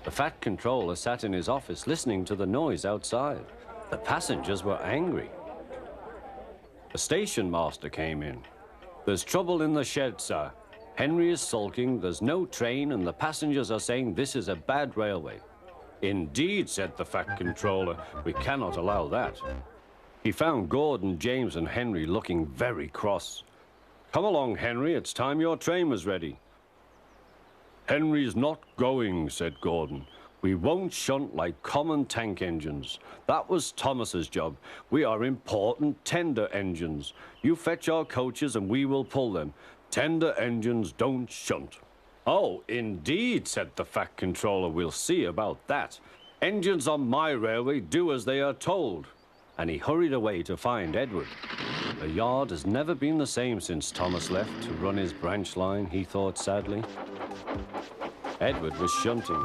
The fat controller sat in his office listening to the noise outside. The passengers were angry. The station master came in. "There's trouble in the shed, sir. Henry is sulking, there's no train, and the passengers are saying this is a bad railway." "Indeed," said the fat controller, "we cannot allow that." He found Gordon, James, and Henry looking very cross. "Come along, Henry, it's time your train was ready." "Henry's not going," said Gordon. "We won't shunt like common tank engines. That was Thomas's job. We are important tender engines. You fetch our coaches and we will pull them. Tender engines don't shunt." "Oh, indeed," said the fat controller. "We'll see about that. Engines on my railway do as they are told." And he hurried away to find Edward. The yard has never been the same since Thomas left to run his branch line, he thought sadly. Edward was shunting.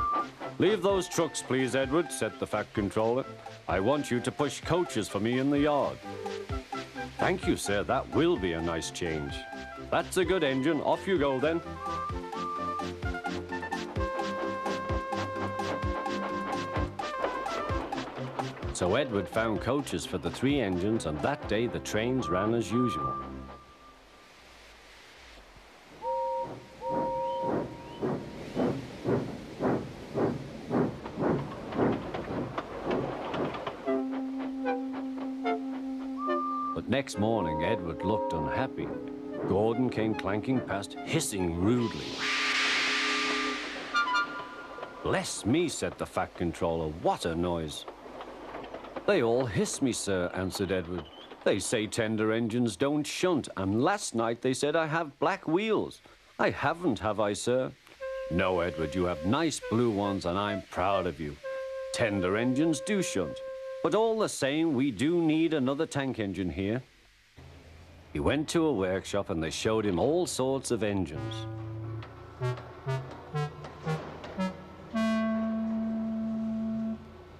"Leave those trucks, please, Edward," said the fat controller. "I want you to push coaches for me in the yard." "Thank you, sir. That will be a nice change." "That's a good engine. Off you go, then." So Edward found coaches for the 3 engines, and that day the trains ran as usual. But next morning, Edward looked unhappy. Gordon came clanking past, hissing rudely. "Bless me," said the fat controller, "what a noise." "They all hiss me, sir," answered Edward. "They say tender engines don't shunt, and last night they said I have black wheels. I haven't, have I, sir?" "No, Edward, you have nice blue ones, and I'm proud of you. Tender engines do shunt, but all the same, we do need another tank engine here." He went to a workshop, and they showed him all sorts of engines.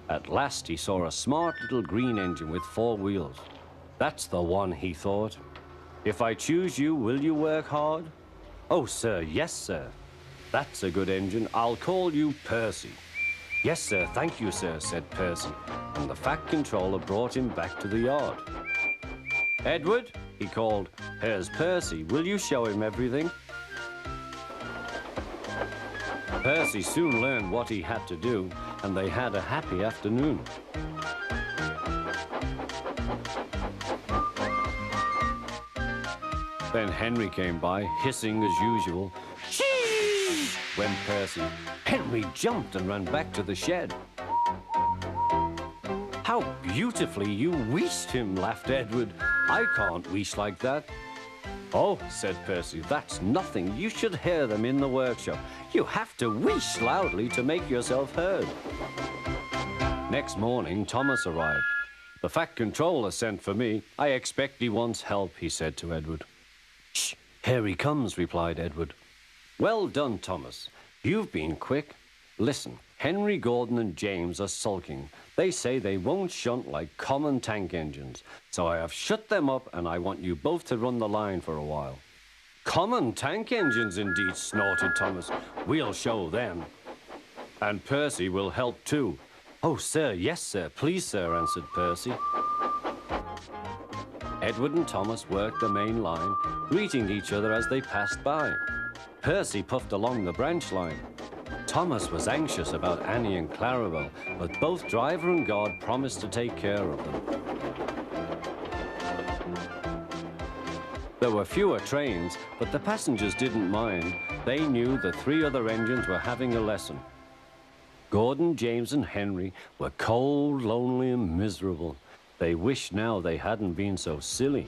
At last he saw a smart little green engine with 4 wheels. "That's the one," he thought. "If I choose you, will you work hard?" "Oh, sir, yes, sir." "That's a good engine. I'll call you Percy." "Yes, sir, thank you, sir," said Percy, and the fat controller brought him back to the yard. "Edward," he called, "here's Percy. Will you show him everything?" Percy soon learned what he had to do, and they had a happy afternoon. Then Henry came by, hissing as usual. "Shee!" went Percy. Henry jumped and ran back to the shed. "How beautifully you wheeshed him," laughed Edward. "I can't wheesh like that." "Oh," said Percy, "that's nothing. You should hear them in the workshop. You have to wheesh loudly to make yourself heard." Next morning, Thomas arrived. "The fat controller sent for me. I expect he wants help," he said to Edward. "Shh, here he comes," replied Edward. "Well done, Thomas. You've been quick. Listen, Henry, Gordon, and James are sulking. They say they won't shunt like common tank engines. So I have shut them up, and I want you both to run the line for a while." "Common tank engines, indeed," snorted Thomas. "We'll show them." "And Percy will help too." "Oh, sir, yes, sir. Please, sir," answered Percy. Edward and Thomas worked the main line, greeting each other as they passed by. Percy puffed along the branch line. Thomas was anxious about Annie and Clarabelle, but both driver and guard promised to take care of them. There were fewer trains, but the passengers didn't mind. They knew the 3 other engines were having a lesson. Gordon, James, and Henry were cold, lonely, and miserable. They wished now they hadn't been so silly.